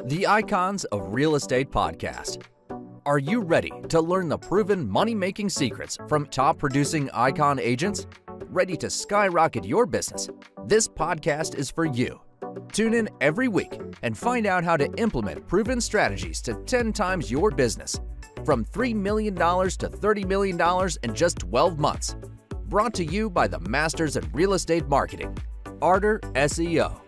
The Icons of Real Estate Podcast. Are you ready to learn the proven money-making secrets from top-producing icon agents? Ready to skyrocket your business? This podcast is for you. Tune in every week and find out how to implement proven strategies to 10 times your business. From $3 million to $30 million in just 12 months. Brought to you by the Masters in Real Estate Marketing, Arter SEO.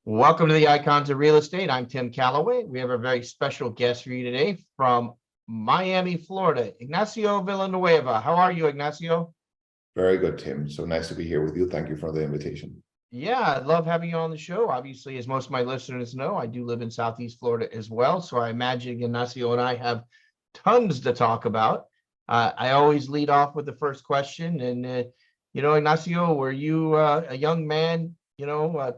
Welcome to the Icons of Real Estate. I'm Tim Calloway. We have a very special guest for you today from Miami, Florida, Ignacio Villanueva. How are you, Ignacio? Very good, Tim. So nice to be here with you. Thank you for the invitation. Yeah, I love having you on the show. Obviously, as most of my listeners know, I do live in Southeast Florida as well. So I imagine Ignacio and I have tons to talk about. I always lead off with the first question. And, Ignacio, were you a young man,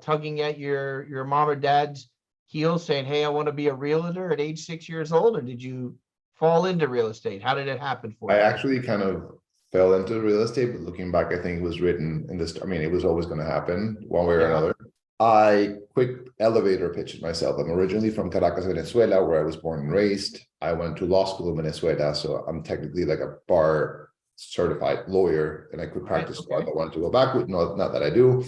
tugging at your mom or dad's heels saying, hey, I want to be a realtor at age 6 years old? Or did you fall into real estate? How did it happen for you? I actually kind of fell into real estate, but looking back, I think it was written in this. I mean, it was always going to happen one way or another. I quick elevator pitched myself. I'm originally from Caracas, Venezuela, where I was born and raised. I went to law school in Venezuela, so I'm technically like a bar certified lawyer, and I could practice law. I want to go back with, not that I do.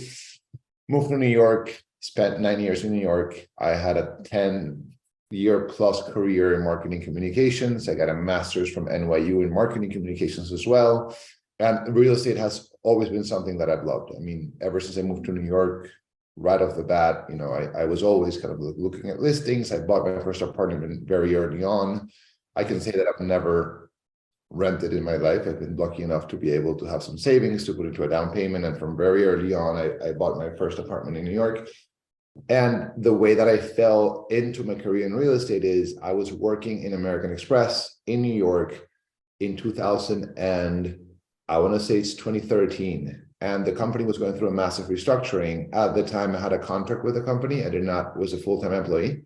Moved to New York, spent 9 years in New York. I had a 10-year plus career in marketing communications. I got a master's from NYU in marketing communications as well. And real estate has always been something that I've loved. I mean, ever since I moved to New York, right off the bat, I was always kind of looking at listings. I bought my first apartment very early on. I can say that I've never rented in my life. I've been lucky enough to be able to have some savings to put into a down payment. And from very early on, I bought my first apartment in New York. And the way that I fell into my career in real estate is I was working in American Express in New York in 2000, and I want to say it's 2013. And the company was going through a massive restructuring. At the time, I had a contract with the company. I was a full-time employee.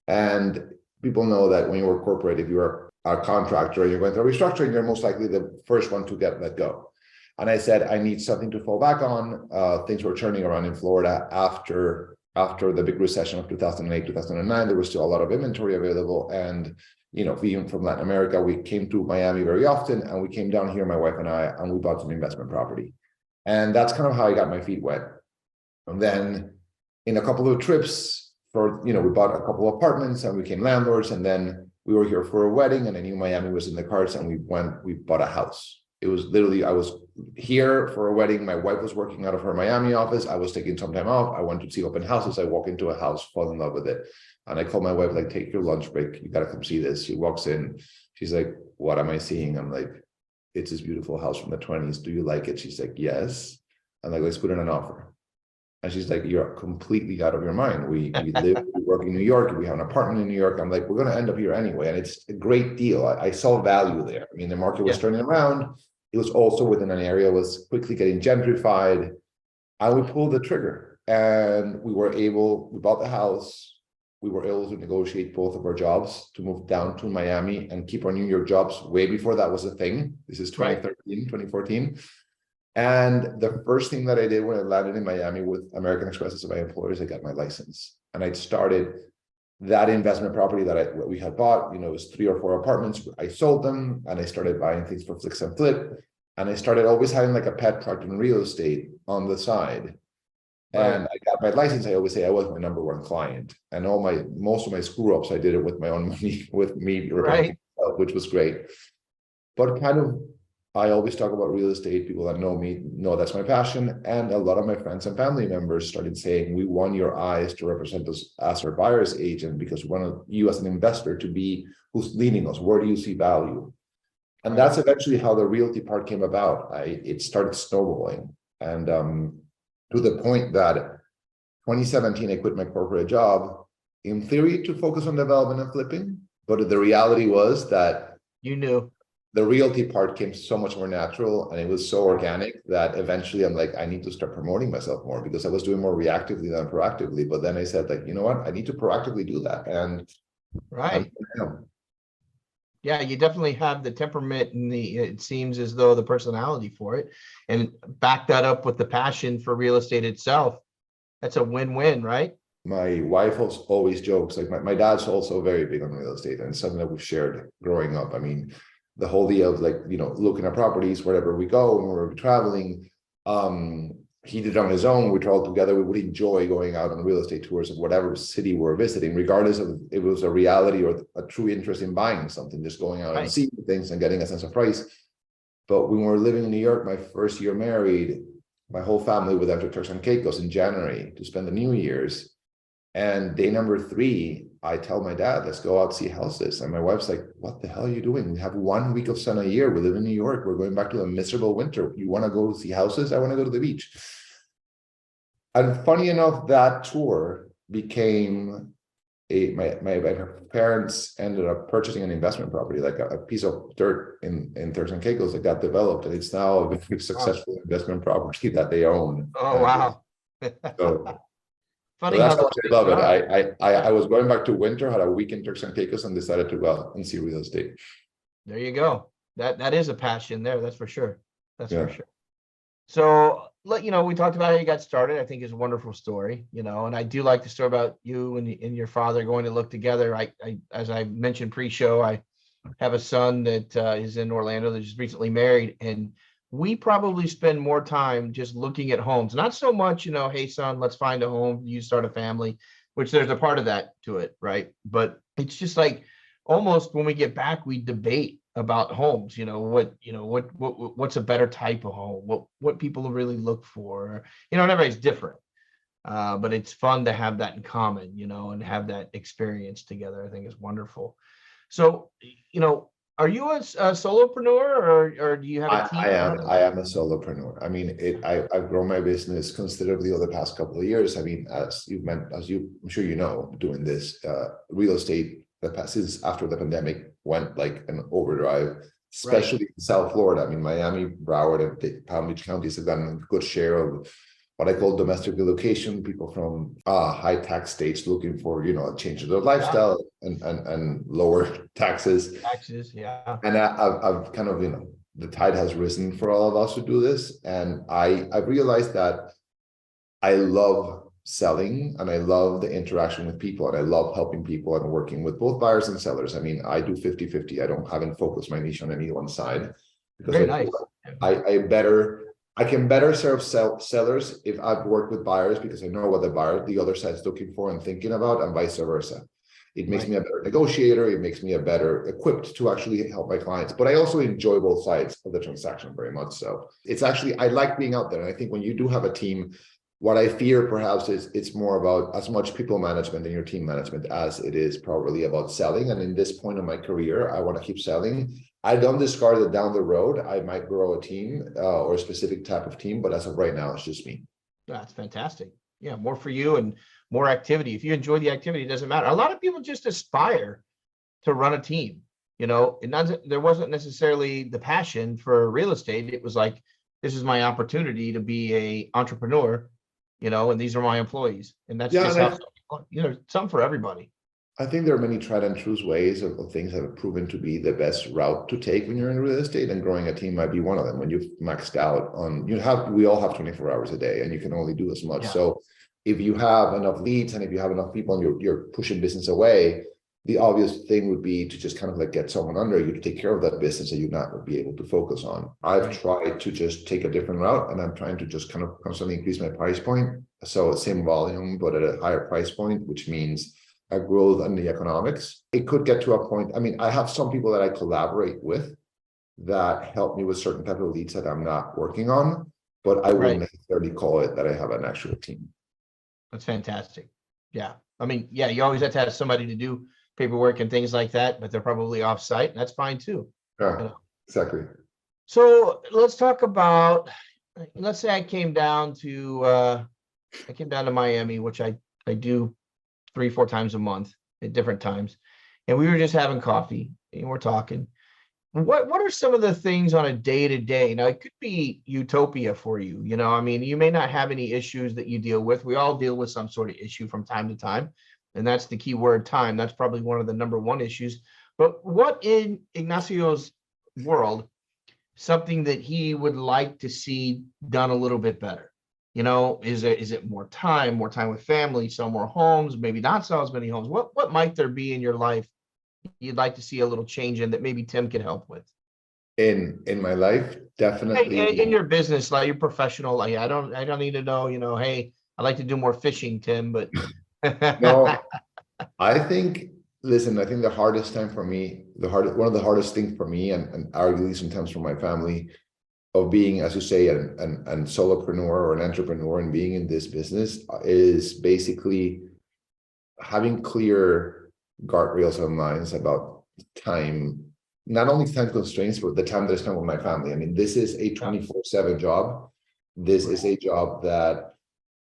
And people know that when you work corporate, if you're a contractor, you're going through a restructuring, you're most likely the first one to get let go. And I said, I need something to fall back on. Things were turning around in Florida after the big recession of 2008, 2009. There was still a lot of inventory available. And, being from Latin America, we came to Miami very often, and we came down here, my wife and I, and we bought some investment property. And that's kind of how I got my feet wet. And then in a couple of trips we bought a couple of apartments and we became landlords. And then we were here for a wedding, and I knew Miami was in the cards, and we bought a house. It was literally, I was here for a wedding. My wife was working out of her Miami office. I was taking some time off. I went to see open houses. I walk into a house, fall in love with it. And I called my wife, like, take your lunch break. You got to come see this. She walks in. She's like, what am I seeing? I'm like, it's this beautiful house from the 20s. Do you like it? She's like, yes. I'm like, let's put in an offer. And she's like, you're completely out of your mind. We live, we work in New York. We have an apartment in New York. I'm like, we're going to end up here anyway. And it's a great deal. I saw value there. I mean, the market was turning around. It was also within an area that was quickly getting gentrified. And we pulled the trigger, and we bought the house. We were able to negotiate both of our jobs to move down to Miami and keep our New York jobs way before that was a thing. This is 2013, 2014. And the first thing that I did when I landed in Miami with American Express as my employers, I got my license. And I started that investment property that we had bought. It was 3 or 4 apartments. I sold them, and I started buying things for fix and flip. And I started always having like a pet project in real estate on the side. And I got my license. I always say I was my number one client. And most of my screw ups, I did it with my own money, with me, which was great. But I always talk about real estate. People that know me know that's my passion. And a lot of my friends and family members started saying, we want your eyes to represent us as our buyer's agent, because we want you as an investor to be who's leading us. Where do you see value? And that's eventually how the realty part came about. It started snowballing. And to the point that 2017, I quit my corporate job, in theory, to focus on development and flipping. But the reality was that the realty part came so much more natural, and it was so organic that eventually I'm like, I need to start promoting myself more, because I was doing more reactively than proactively. But then I said, like, you know what? I need to proactively do that. And Yeah, you definitely have the temperament and it seems as though the personality for it, and back that up with the passion for real estate itself. That's a win-win, right? My wife also always jokes, like my dad's also very big on real estate, and it's something that we've shared growing up. I mean, the whole idea of like, looking at properties wherever we go when we're traveling. He did it on his own. We traveled together. We would enjoy going out on real estate tours of whatever city we're visiting, regardless of if it was a reality or a true interest in buying something, just going out and Right. seeing things and getting a sense of price. But when we were living in New York, my first year married, my whole family went out to Turks and Caicos in January to spend the New Year's. And day number 3, I tell my dad, let's go out see houses. And my wife's like, what the hell are you doing? We have 1 week of sun a year. We live in New York. We're going back to a miserable winter. You want to go see houses? I want to go to the beach. And funny enough, that tour became my parents ended up purchasing an investment property, like a piece of dirt in Turks and Caicos that got developed. And it's now a very successful investment property that they own. Oh, wow. So Funny that's how how those much I things love it. are. I was going back to winter, had a week in Turks and Caicos, and decided to go out and see real estate. There you go. That is a passion there. That's for sure. That's for Yeah. sure. So we talked about how you got started. I think is a wonderful story, and I do like the story about you and your father going to look together. I as I mentioned pre-show, I have a son that is in Orlando that just recently married, and we probably spend more time just looking at homes, not so much, hey son, let's find a home, you start a family, which there's a part of that to it, right? But it's just like almost when we get back, we debate about homes, what's a better type of home, what people really look for, and everybody's different. But it's fun to have that in common, and have that experience together. I think is wonderful. So, are you a solopreneur or do you have a team? I am a solopreneur. I mean, I've grown my business considerably over the past couple of years. I mean, I'm sure doing this real estate since after the pandemic went like an overdrive, especially in South Florida. I mean, Miami, Broward, and Palm Beach counties have gotten a good share of what I call domestic relocation, people from high tax states looking for, a change of their lifestyle and lower taxes. Taxes, yeah. And I've kind of, the tide has risen for all of us to do this. And I've realized that I love selling and I love the interaction with people and I love helping people and working with both buyers and sellers. I mean, I do 50-50. haven't focused my niche on any one side because Very nice. I can better serve sellers if I've worked with buyers because I know what the other side is looking for and thinking about, and vice versa. It makes me a better negotiator. It makes me a better equipped to actually help my clients. But I also enjoy both sides of the transaction very much. So it's actually, I like being out there. And I think when you do have a team, what I fear perhaps is it's more about as much people management and your team management as it is probably about selling. And in this point of my career, I want to keep selling. I don't discard that down the road, I might grow a team or a specific type of team. But as of right now, it's just me. That's fantastic. Yeah, more for you and more activity. If you enjoy the activity, it doesn't matter. A lot of people just aspire to run a team. There wasn't necessarily the passion for real estate. It was like, this is my opportunity to be a entrepreneur, and these are my employees. And that's just how, some for everybody. I think there are many tried and true ways of things that have proven to be the best route to take when you're in real estate, and growing a team might be one of them. When you've maxed out on, we all have 24 hours a day and you can only do as much. Yeah. So if you have enough leads and if you have enough people and you're pushing business away, the obvious thing would be to just kind of like get someone under you to take care of that business that you not be able to focus on. I've tried to just take a different route, and I'm trying to just kind of constantly increase my price point. So same volume, but at a higher price point, which means a growth in the economics. It could get to a point. I mean, I have some people that I collaborate with that help me with certain type of leads that I'm not working on, but I wouldn't necessarily call it that I have an actual team. That's fantastic. Yeah. I mean, yeah, you always have to have somebody to do paperwork and things like that, but they're probably off site, and that's fine too. Yeah, exactly. So let's talk about, let's say I came down to Miami, which I do 3-4 times a month at different times. And we were just having coffee and we're talking. What are some of the things on a day-to-day? Now, it could be utopia for you. I mean, you may not have any issues that you deal with. We all deal with some sort of issue from time to time. And that's the key word, time. That's probably one of the number one issues. But what in Ignacio's world, something that he would like to see done a little bit better? You know, is it more time with family, sell more homes, maybe not sell as many homes? What might there be in your life you'd like to see a little change in that maybe Tim could help with? In my life, definitely. In your business, like your professional, like I don't need to know, hey, I'd like to do more fishing, Tim, but No, I think, listen, I think the hardest time for me, one of the hardest things for me, and arguably sometimes for my family, of being, as you say, an solopreneur or an entrepreneur and being in this business is basically having clear guardrails and lines about time, not only time constraints, but the time that I spend with my family. I mean, this is a 24/7 job. This is a job that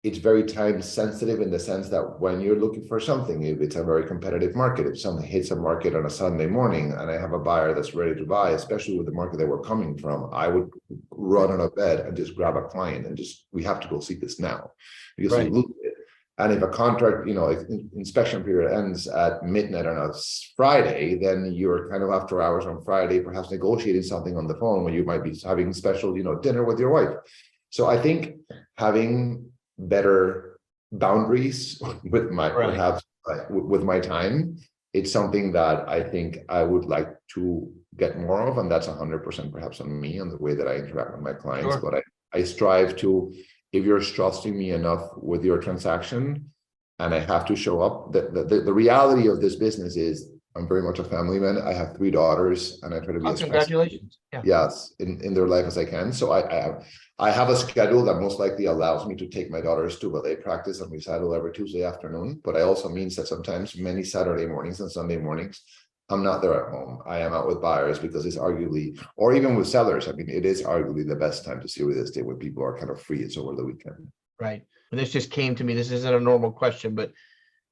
it's very time sensitive in the sense that when you're looking for something, if it's a very competitive market, if something hits a market on a Sunday morning and I have a buyer that's ready to buy, especially with the market that we're coming from, I would run out of bed and just grab a client and we have to go see this now. Because we lose it. And if a contract, inspection period ends at midnight on a Friday, then you're kind of after hours on Friday, perhaps negotiating something on the phone when you might be having special, dinner with your wife. So I think having better boundaries with my perhaps with my time, it's something that I think I would like to get more of, and that's 100% perhaps on me, on the way that I interact with my clients. But I strive to, if you're trusting me enough with your transaction and I have to show up, the reality of this business is I'm very much a family man. I have 3 daughters and I try to be as congratulations. Yes, in their life as I can. So I have a schedule that most likely allows me to take my daughters to ballet practice and recital every Tuesday afternoon. But it also means that sometimes many Saturday mornings and Sunday mornings, I'm not there at home. I am out with buyers because it's arguably, or even with sellers, I mean, it is arguably the best time to see real estate when people are kind of free. It's over the weekend. Right. And this just came to me. This isn't a normal question, but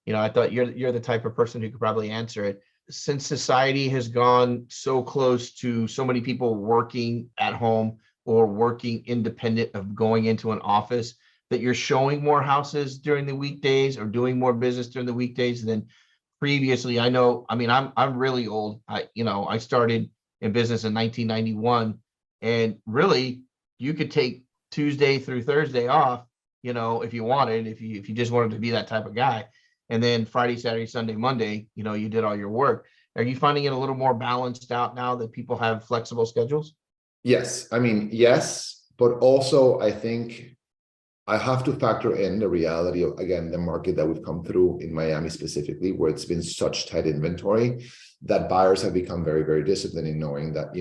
I thought you're the type of person who could probably answer it. Since society has gone so close to so many people working at home or working independent of going into an office, that you're showing more houses during the weekdays or doing more business during the weekdays than previously. I know, I mean, I'm really old. I started in business in 1991, and really you could take Tuesday through Thursday off, if you wanted, if you just wanted to be that type of guy. And then Friday, Saturday, Sunday, Monday, you did all your work. Are you finding it a little more balanced out now that people have flexible schedules? Yes. I mean, yes, but also I think I have to factor in the reality of, again, the market that we've come through in Miami specifically, where it's been such tight inventory that buyers have become very, very disciplined in knowing that,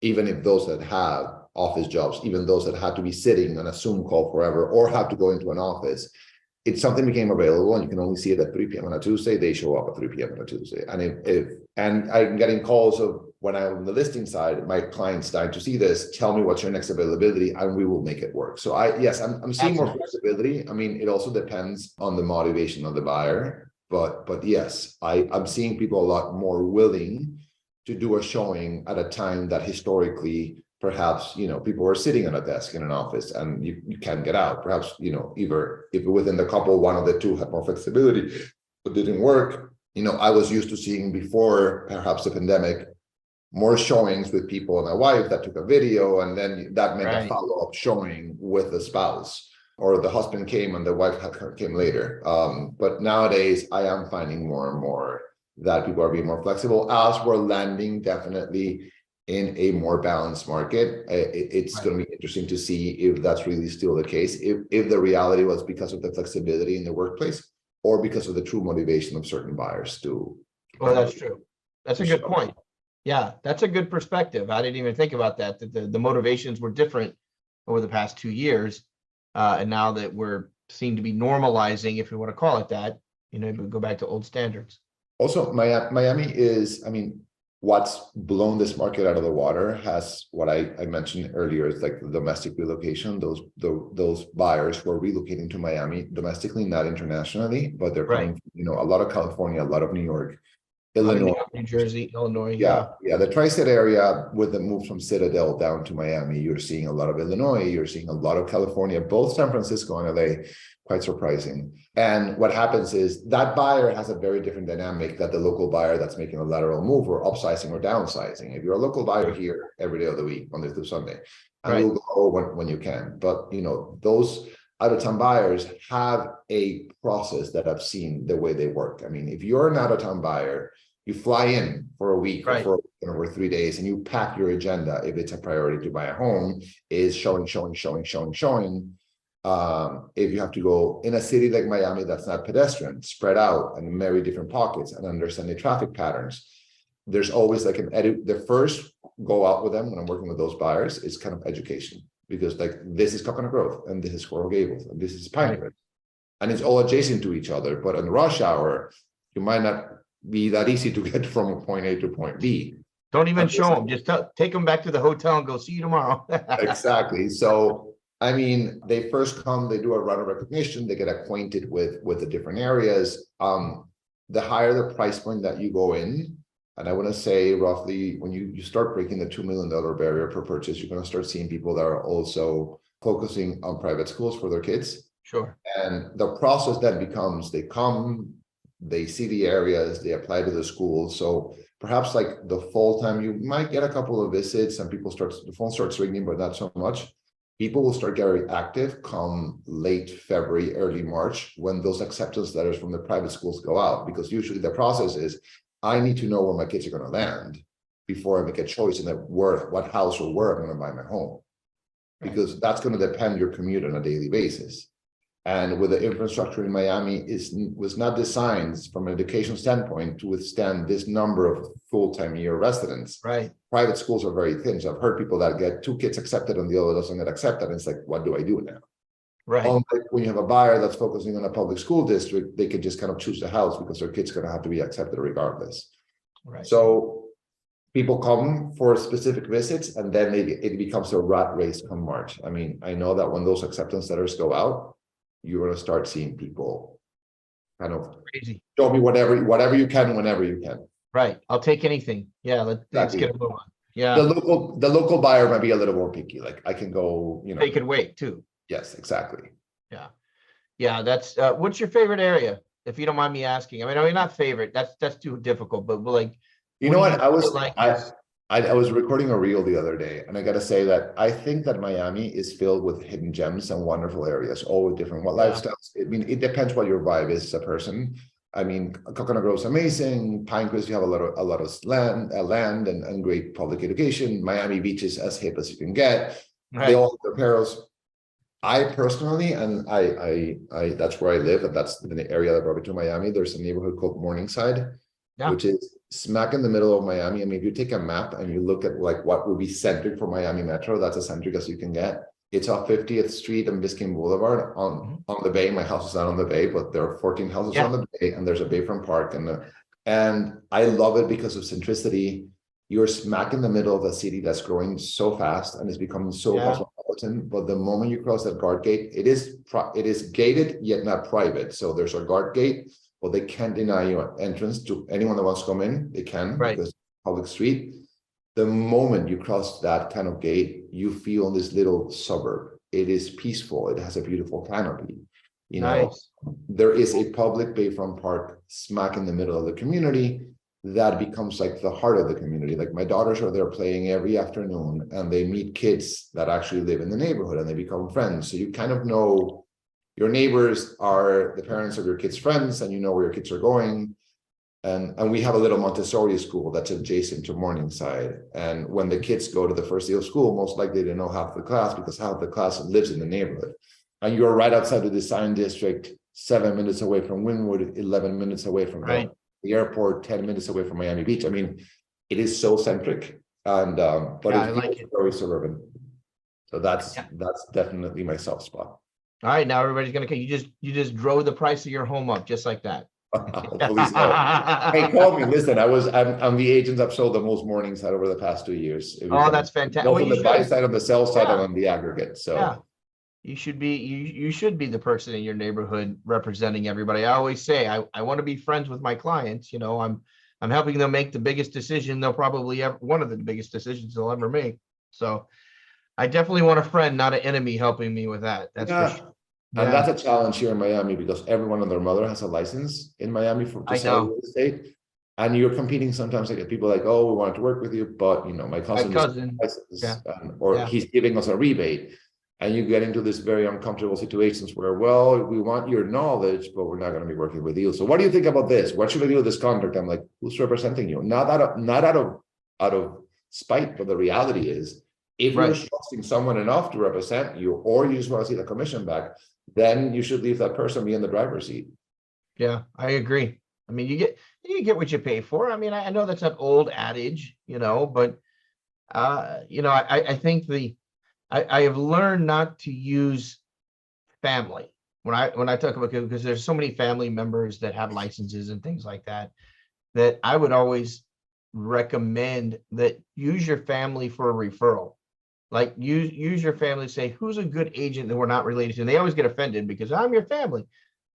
even if those that have office jobs, even those that had to be sitting on a Zoom call forever or have to go into an office, if something became available and you can only see it at 3 p.m. on a Tuesday, they show up at 3 p.m. on a Tuesday. And I'm getting calls of, when I'm on the listing side, my clients starting to see this, tell me what's your next availability and we will make it work. So I'm seeing more flexibility. I mean, it also depends on the motivation of the buyer, but yes, I'm seeing people a lot more willing to do a showing at a time that historically perhaps, people were sitting at a desk in an office and you can't get out. Perhaps, either if within the couple, one of the two had more flexibility, but didn't work. I was used to seeing before perhaps the pandemic, more showings with people and a wife that took a video, and then that meant a follow-up showing with the spouse, or the husband came and the wife came later. But nowadays I am finding more and more that people are being more flexible as we're landing definitely in a more balanced market. It's going to be interesting to see if that's really still the case, if the reality was because of the flexibility in the workplace or because of the true motivation of certain buyers to. Well, that's true. That's a good point. Yeah, that's a good perspective. I didn't even think about that the motivations were different over the past 2 years. And now that we're seem to be normalizing, if you want to call it that, we go back to old standards. Also, Miami is, I mean, what's blown this market out of the water has what I mentioned earlier. It's like the domestic relocation. Those buyers who are relocating to Miami domestically, not internationally, but they're coming. A lot of California, a lot of New York, Illinois, New Jersey, Illinois. yeah, the tri-state area with the move from Citadel down to Miami, you're seeing a lot of Illinois, you're seeing a lot of California, both San Francisco and LA, quite surprising. And what happens is that buyer has a very different dynamic that the local buyer that's making a lateral move or upsizing or downsizing. If you're a local buyer here every day of the week, Monday through Sunday, and you'll go when you can. But those out-of-town buyers have a process that I've seen the way they work. I mean, if you're an out-of-town buyer, you fly in for a week or for over 3 days, and you pack your agenda. If it's a priority to buy a home, is showing. If you have to go in a city like Miami that's not pedestrian, spread out and very different pockets and understand the traffic patterns, there's always like the first go out with them when I'm working with those buyers is kind of education, because like this is Coconut Grove and this is Coral Gables and this is Pinehurst, and it's all adjacent to each other. But in rush hour, you might not be that easy to get from point A to point B. Don't even show them. Just take them back to the hotel and go, see you tomorrow. Exactly. So, I mean, they first come, they do a round of recognition, they get acquainted with the different areas. The higher the price point that you go in, and I want to say roughly when you start breaking the $2 million barrier per purchase, you're going to start seeing people that are also focusing on private schools for their kids. Sure. And the process then becomes they come, they see the areas, they apply to the schools. So perhaps like the fall time, you might get a couple of visits and the phone starts ringing, but not so much. People will start getting active come late February, early March, when those acceptance letters from the private schools go out, because usually the process is, I need to know where my kids are going to land before I make a choice in what house or where I'm going to buy my home, because that's going to depend your commute on a daily basis. And with the infrastructure in Miami was not designed from an education standpoint to withstand this number of full-time year residents. Right. Private schools are very thin. So I've heard people that get 2 kids accepted and the other doesn't get accepted. And it's like, what do I do now? Right. When you have a buyer that's focusing on a public school district, they can just kind of choose the house because their kid's going to have to be accepted regardless. Right. So people come for specific visits, and then it becomes a rat race come March. I mean, I know that when those acceptance letters go out, you're going to start seeing people kind of crazy. Show me whatever you can, whenever you can. Right. I'll take anything. Yeah. Let's get a move on. Yeah. The local buyer might be a little more picky. Like I can go, They could wait too. Yes, exactly. Yeah. Yeah. That's what's your favorite area? If you don't mind me asking. I mean, not favorite. That's too difficult, but like, I was recording a reel the other day, and I got to say that I think that Miami is filled with hidden gems and wonderful areas, all with different lifestyles. I mean, it depends what your vibe is as a person. I mean, Coconut Grove is amazing. Pinecrest, you have a lot of land and great public education. Miami Beach is as hip as you can get. Right. They all have their perils. I personally, and I that's where I live, and that's the area that brought me to Miami. There's a neighborhood called Morningside, which is smack in the middle of Miami. I mean, if you take a map and you look at like what would be centric for Miami Metro, that's as centric as you can get. It's off 50th Street and Biscayne Boulevard on the bay. My house is not on the bay, but there are 14 houses on the bay, and there's a bayfront park. And I love it because of centricity. You're smack in the middle of a city that's growing so fast and is becoming so cosmopolitan. But the moment you cross that guard gate, it is gated yet not private. So there's a guard gate, but they can't deny you entrance to anyone that wants to come in. They can, because it's a public street. The moment you cross that kind of gate, you feel this little suburb. It is peaceful. It has a beautiful canopy. You know, there is a public bayfront park smack in the middle of the community that becomes like the heart of the community. Like my daughters are there playing every afternoon, and they meet kids that actually live in the neighborhood, and they become friends. So you kind of know your neighbors are the parents of your kids' friends, and you know where your kids are going. And we have a little Montessori school that's adjacent to Morningside. And when the kids go to the first day of school, most likely they know half the class, because half the class lives in the neighborhood. And you're right outside the design district, 7 minutes away from Wynwood, 11 minutes away from the airport, 10 minutes away from Miami Beach. I mean, it is so centric, and but it's very suburban. So that's definitely my soft spot. All right, now everybody's gonna. You just drove the price of your home up just like that. Hopefully so. Hey, call me. Listen, I'm the agent I've sold the most Morningside over the past 2 years. That's fantastic. Both on the buy side, on the sell side, and on the aggregate. So you should be the person in your neighborhood representing everybody. I always say I want to be friends with my clients. You know, I'm I'm helping them make the biggest decision they'll probably ever, one of the biggest decisions they'll ever make. So I definitely want a friend, not an enemy, helping me with that. That's for Yeah. sure. And Yeah, that's a challenge here in Miami because everyone and their mother has a license in Miami to I sell know. real estate. And you're competing sometimes like people like, oh, we want to work with you, but my My cousin is cousin. Yeah. license, or Yeah. he's giving us a rebate. And you get into this very uncomfortable situations where, well, we want your knowledge, but we're not going to be working with you. So what do you think about this? What should I do with this contract? I'm like, who's representing you? Not out of spite, but the reality is, if you're Right. trusting someone enough to represent you, or you just want to see the commission back, then you should leave that person be in the driver's seat. Yeah, I agree. I mean, you get what you pay for. I mean, I know that's an old adage, but I think I have learned not to use family when I talk about, because there's so many family members that have licenses and things like that, that I would always recommend that use your family for a referral. Like use your family to say, who's a good agent that we're not related to? And they always get offended because I'm your family.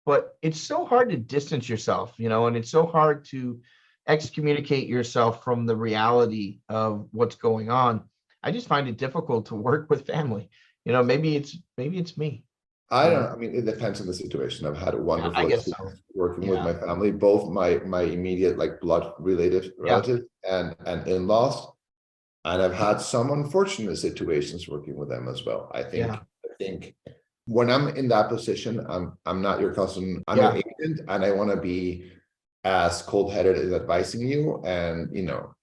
But it's so hard to distance yourself, and it's so hard to excommunicate yourself from the reality of what's going on. I just find it difficult to work with family. Maybe it's me. I don't know. I mean, it depends on the situation. I've had a Yeah, I wonderful guess so. experience working with Yeah. my family, both my immediate like blood related relatives and in-laws. And I've had some unfortunate situations working with them as well. I think when I'm in that position, I'm not your cousin, I'm your agent, and I want to be as cold-headed as advising you. And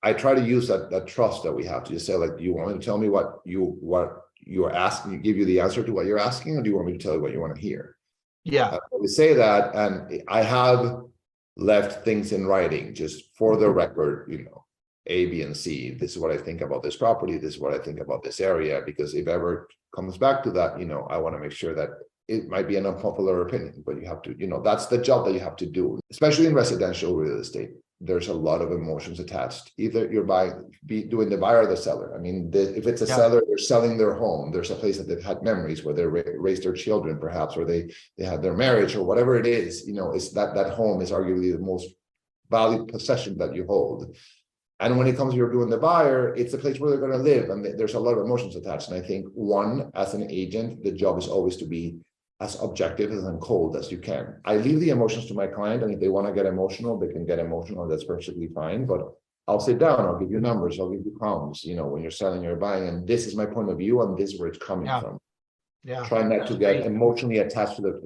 I try to use that trust that we have to just say, like, do you want me to tell me what you're asking, give you the answer to what you're asking, or do you want me to tell you what you want to hear? Yeah. We say that, and I have left things in writing just for the record, A, B, and C. This is what I think about this property. This is what I think about this area. Because if ever comes back to that, I want to make sure that it might be an unpopular opinion, but you have to, that's the job that you have to do, especially in residential real estate. There's a lot of emotions attached. Either you're doing the buyer or the seller. I mean, if it's a seller, they're selling their home. There's a place that they've had memories where they raised their children, perhaps, or they had their marriage, or whatever it is. It's that home is arguably the most valued possession that you hold. And when it comes to you're doing the buyer, it's a place where they're going to live, and there's a lot of emotions attached. And I think as an agent, the job is always to be as objective and cold as you can. I leave the emotions to my client, and if they want to get emotional, they can get emotional. That's perfectly fine. But I'll sit down, I'll give you numbers, I'll give you columns, when you're selling or buying, and this is my point of view, and this is where it's coming from. Yeah. Try not to get emotionally attached to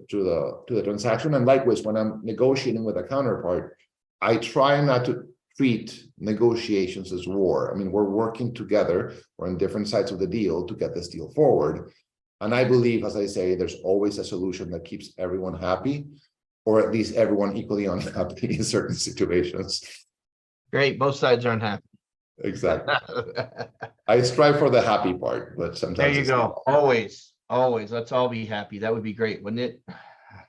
the transaction. And likewise, when I'm negotiating with a counterpart, I try not to treat negotiations as war. I mean, we're working together, we're on different sides of the deal to get this deal forward. And I believe, as I say, there's always a solution that keeps everyone happy, or at least everyone equally unhappy in certain situations. Great. Both sides are unhappy. Exactly. I strive for the happy part, but sometimes there you go. Always. Let's all be happy. That would be great, wouldn't it?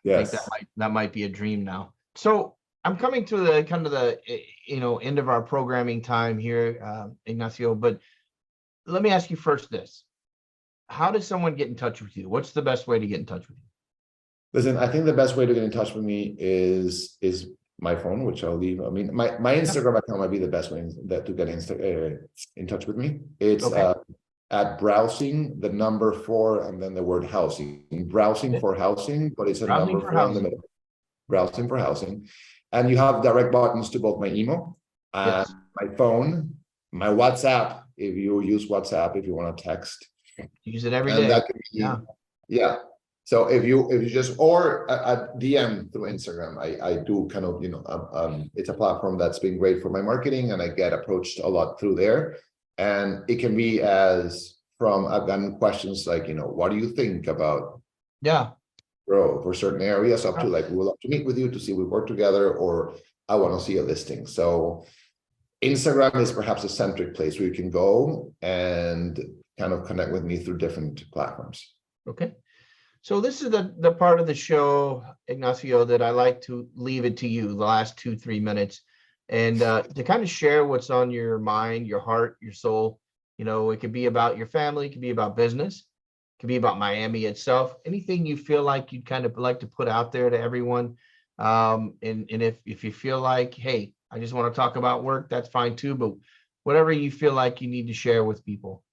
Yes. I think that might be a dream now. So I'm coming to the kind of the end of our programming time here, Ignacio. But let me ask you first this. How does someone get in touch with you? What's the best way to get in touch with you? Listen, I think the best way to get in touch with me is my phone, which I'll leave. I mean, my Instagram account might be the best way to get in touch with me. It's at browsing, the number 4, and then the word housing. Browsing for housing, but it's a Browsing number for 4 in the middle. Browsing for housing. And you have direct buttons to both my email, my phone, my WhatsApp, if you use WhatsApp, if you want to text. Use it every day. That can be, So if you just, or a DM through Instagram, I do kind of, it's a platform that's been great for my marketing, and I get approached a lot through there. And it can be I've gotten questions like, what do you think about growth for certain areas, up to like, we would love to meet with you to see we work together, or I want to see a listing. So Instagram is perhaps a centric place where you can go and kind of connect with me through different platforms. Okay. So this is the part of the show, Ignacio, that I like to leave it to you the last 2-3 minutes, and to kind of share what's on your mind, your heart, your soul. It could be about your family, it could be about business, it could be about Miami itself, anything you feel like you'd kind of like to put out there to everyone. And if you feel like, hey, I just want to talk about work, that's fine too, but whatever you feel like you need to share with people.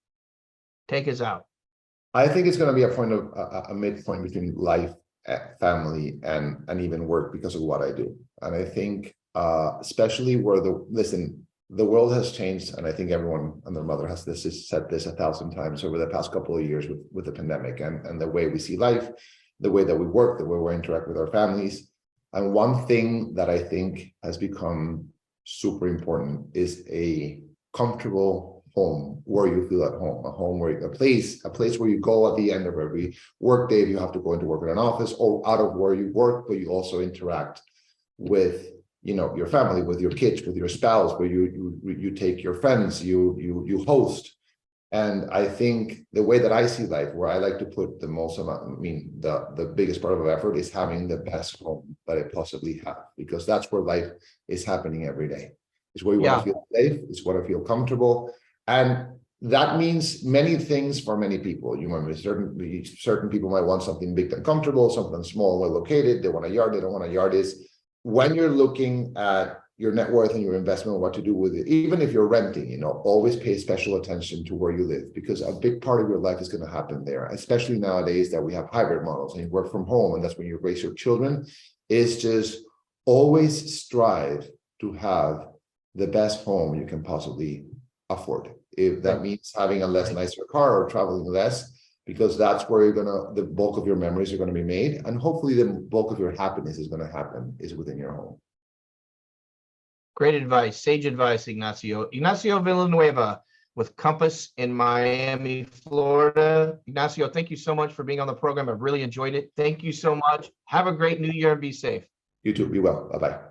Take us out. I think it's going to be a point of a midpoint between life, family, and even work because of what I do. And I think especially where the world has changed, and I think everyone and their mother has said this 1,000 times over the past couple of years with the pandemic and the way we see life, the way that we work, the way we interact with our families. And one thing that I think has become super important is a comfortable home where you feel at home, a place where you go at the end of every work day if you have to go into work in an office, or out of where you work, but you also interact with your family, with your kids, with your spouse, where you take your friends, you host. And I think the way that I see life, where I like to put the most amount, the biggest part of effort is having the best home that I possibly have, because that's where life is happening every day. It's where you want to feel safe, it's where I feel comfortable. And that means many things for many people. Certain people might want something big and comfortable, something small, well located. They want a yard, they don't want a yard. When you're looking at your net worth and your investment, what to do with it, even if you're renting, always pay special attention to where you live, because a big part of your life is going to happen there, especially nowadays that we have hybrid models and you work from home, and that's when you raise your children. Is just always strive to have the best home you can possibly afford. If that means having a nicer car or traveling less, because that's where the bulk of your memories are going to be made. And hopefully the bulk of your happiness is going to happen is within your home. Great advice, sage advice, Ignacio. Ignacio Villanueva with Compass in Miami, Florida. Ignacio, thank you so much for being on the program. I've really enjoyed it. Thank you so much. Have a great new year and be safe. You too. Be well. Bye-bye.